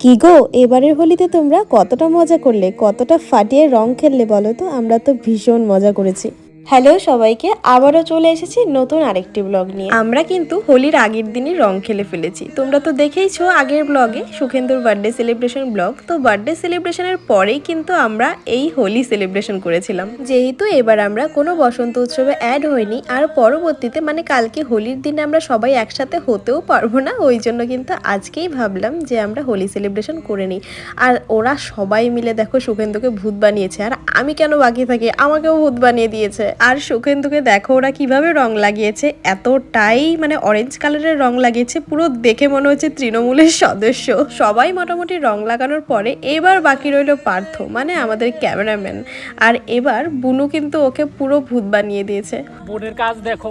কি গো, এবারের হোলিতে তোমরা কতটা মজা করলে, কতটা ফাটিয়ে রং খেললে বলো তো? আমরা তো ভীষণ মজা করেছি। হ্যালো সবাইকে, আবারও চলে এসেছি নতুন আরেকটি ব্লগ নিয়ে। আমরা কিন্তু হোলির আগের দিনই রং খেলে ফেলেছি। তোমরা তো দেখেইছো আগের ব্লগে সুখেন্দুর বার্থডে সেলিব্রেশন ব্লগ। তো বার্থডে সেলিব্রেশনের পরেই কিন্তু আমরা এই হোলি সেলিব্রেশন করেছিলাম। যেহেতু এবার আমরা কোনো বসন্ত উৎসবে অ্যাড হইনি, আর পরবর্তীতে মানে কালকে হোলির দিনে আমরা সবাই একসাথে হতেও পারবো না, ওই জন্য কিন্তু আজকেই ভাবলাম যে আমরা হোলি সেলিব্রেশন করে নিই। আর ওরা সবাই মিলে দেখো সুখেন্দুকে ভূত বানিয়েছে, আর আমি কেন বাকি থাকি, আমাকেও ভূত বানিয়ে দিয়েছে। আর সুখেন্দুকে দেখো ওরা কিভাবে রং লাগিয়েছে, এতটাই মানে অরেঞ্জ কালারের রং লাগিয়েছে, পুরো দেখে মনে হচ্ছে তৃণমূলের সদস্য। সবাই মোটামুটি রং লাগানোর পরে এবার বাকি রইল পার্থ, মানে আমাদের ক্যামেরাম্যান। আর এবার বুনু কিন্তু ওকে পুরো ভূত বানিয়ে দিয়েছে। বোনের কাজ দেখো।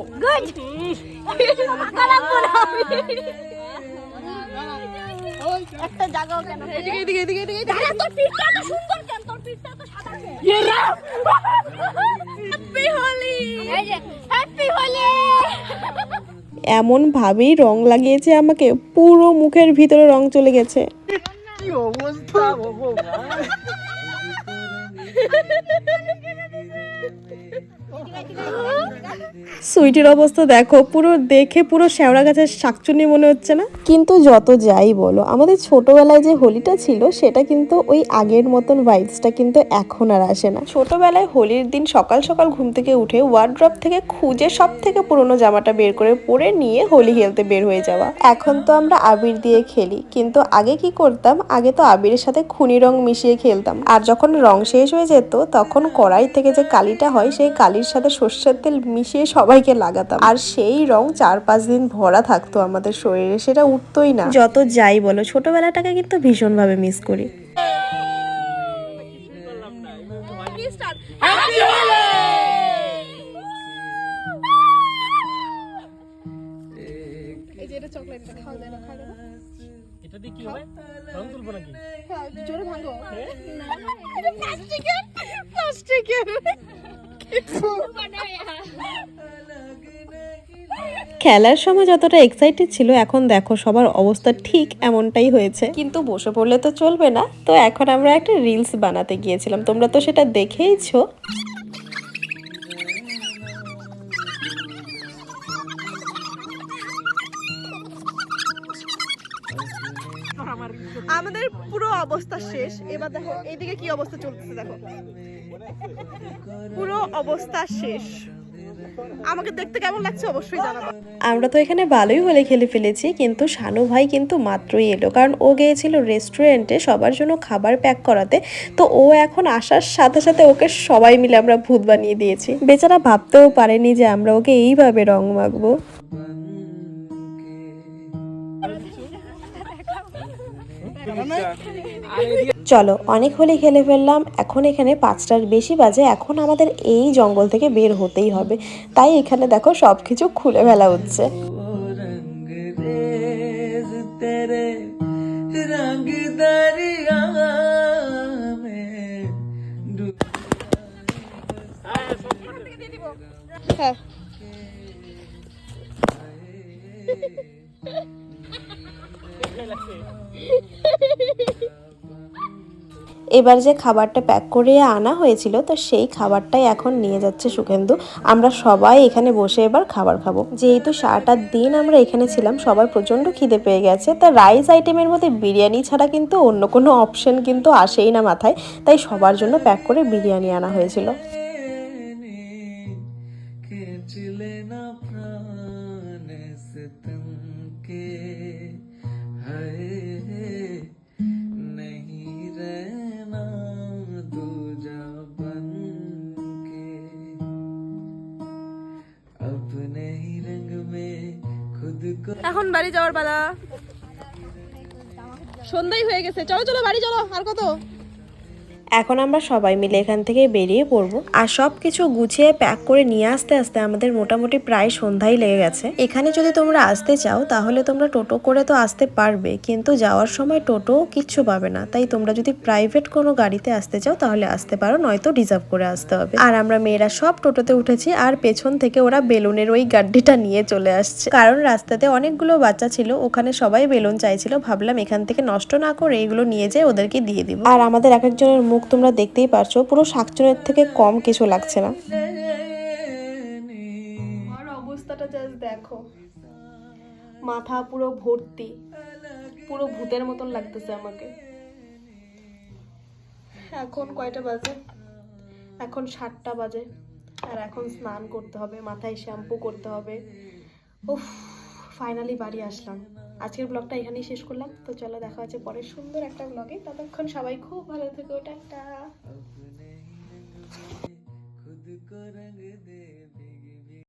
একটা জায়গাও কেন এদিকে এদিকে এদিকে এদিকে তোর পিঠটা তো সুন্দর কেন, তোর পিঠটা তো সাদা কেন? হ্যাপি হোলি, এই যে হ্যাপি হোলি। এমন ভাবেই রং লাগিয়েছে আমাকে, পুরো মুখের ভিতরে রং চলে গেছে। কি অবস্থা ভগবান! সুইটির অবস্থা দেখো, পুরো দেখে পুরো শ্যাওড়া গাছের শাকচুন্নি মনে হচ্ছে না? কিন্তু যত যাই বলো, আমাদের ছোটবেলায় যে হোলিটা ছিল সেটা কিন্তু ওই আগের মতন ভাইবসটা কিন্তু এখন আর আসে না। ছোটবেলায় হোলির দিন সকাল সকাল ঘুম থেকে উঠে ওয়ার্ড্রপ থেকে খুঁজে সব থেকে পুরোনো জামাটা বের করে পরে নিয়ে হোলি খেলতে বের হয়ে যাওয়া। এখন তো আমরা আবির দিয়ে খেলি, কিন্তু আগে কি করতাম, আগে তো আবিরের সাথে খুনি রং মিশিয়ে খেলতাম। আর যখন রং শেষ হয়ে যেত তখন কড়াই থেকে যে কালিটা হয় সেই কালির সাথে সর্ষের তেল মিশিয়ে সবাইকে লাগাতাম, আর সেই রং 4-5 দিন ভরা থাকতো আমাদের শরীরে, সেটা উঠতোই না। যত যাই বলো, ছোটবেলাটাকে কিন্তু ভীষণ ভাবে মিস করি। এটা দিয়ে কি হবে? রং তুলবো নাকি? জোরে ভাঙো না, এটা প্লাস্টিকের প্লাস্টিকের খেলার সময় যতটা এক্সাইটেড ছিল, এখন দেখো সবার অবস্থা ঠিক এমনটাই হয়েছে। কিন্তু বসে পড়লে তো চলবে না, তো এখন আমরা একটা রিলস বানাতে গিয়েছিলাম, তোমরা তো সেটা দেখেইছো। আমাদের পুরো অবস্থা শেষ। এবার দেখো এইদিকে কি অবস্থা চলতেছে, দেখো পুরো অবস্থা শেষ। আমাকে দেখতে কেমন লাগছে অবশ্যই জানাবো। আমরা তো এখানে ভালোই হলে খেলে ফেলেছি, কিন্তু শানু ভাই কিন্তু মাত্রই এলো, কারণ ও গিয়েছিল রেস্টুরেন্টে সবার জন্য খাবার প্যাক করাতে। তো ও এখন আসার সাথে সাথে ওকে সবাই মিলে আমরা ভূত বানিয়ে দিয়েছি। বেচারা ভাবতেও পারেনি যে আমরা ওকে এইভাবে রং মাখবো। চলো, অনেক হোলি খেলে ফেললাম, এখন এখানে 5টার বেশি বাজে, এখন আমাদের এই জঙ্গল থেকে বের হতেই হবে। তাই এখানে দেখো সবকিছু খুলে ফেলা হচ্ছে। হ্যাঁ এবার যে খাবারটা প্যাক করে আনা হয়েছিল, তো সেই খাবারটাই এখন নিয়ে যাচ্ছে সুখেন্দু। আমরা সবাই এখানে বসে এবার খাবার খাবো। যেহেতু সারাটা দিন আমরা এখানে ছিলাম, সবার প্রচন্ড খিদে পেয়ে গেছে। তা রাইস আইটেমের মধ্যে বিরিয়ানি ছাড়া কিন্তু অন্য কোনো অপশন কিন্তু আসেই না মাথায়, তাই সবার জন্য প্যাক করে বিরিয়ানি আনা হয়েছিল। এখন বাড়ি যাওয়ার পালা, সন্ধ্যাই হয়ে গেছে। চলো চলো বাড়ি চলো, আর কত। এখন আমরা সবাই মিলে এখান থেকে বেরিয়ে পড়বো। আর সবকিছু গুছিয়ে প্যাক করে নিয়ে আসতে আসতে আমাদের মোটামুটি প্রায় সন্ধ্যাই লেগে গেছে। এখানে যদি তোমরা আসতে চাও তাহলে তোমরা টোটো করে তো আসতে পারবে, কিন্তু যাওয়ার সময় টোটো কিচ্ছু পাবে না। তাই তোমরা যদি প্রাইভেট কোনো গাড়িতে আসতে চাও তাহলে আসতে পারো, নয়তো রিজার্ভ করে আসতে হবে। আর আমরা মেয়েরা সব টোটোতে উঠেছি, আর পেছন থেকে ওরা বেলুনের ওই গাড্ডিটা নিয়ে চলে আসছে। কারণ রাস্তাতে অনেকগুলো বাচ্চা ছিল, ওখানে সবাই বেলুন চাইছিল। ভাবলাম এখান থেকে নষ্ট না করে এগুলো নিয়ে যেয়ে ওদেরকে দিয়ে দিব। আর আমাদের এক একজনের মুখ তোমরা দেখতেই পারছো, পুরো শাকচুনের থেকে কম কিছু লাগছে না। আর অবস্থাটা জাস্ট দেখো, মাথা পুরো ভর্তি, পুরো ভূতের মতন লাগতেছে আমাকে। এখন কয়টা বাজে? এখন 7টা বাজে। আর এখন স্নান করতে হবে, মাথায় শ্যাম্পু করতে হবে। উফ, ফাইনালি বাড়ি আসলাম। আজকের ব্লগটা এখানেই শেষ করলাম। তো চলো দেখা হচ্ছে পরের সুন্দর একটা ব্লগে। ততক্ষণ সবাই খুব ভালো থেকো, টাটা।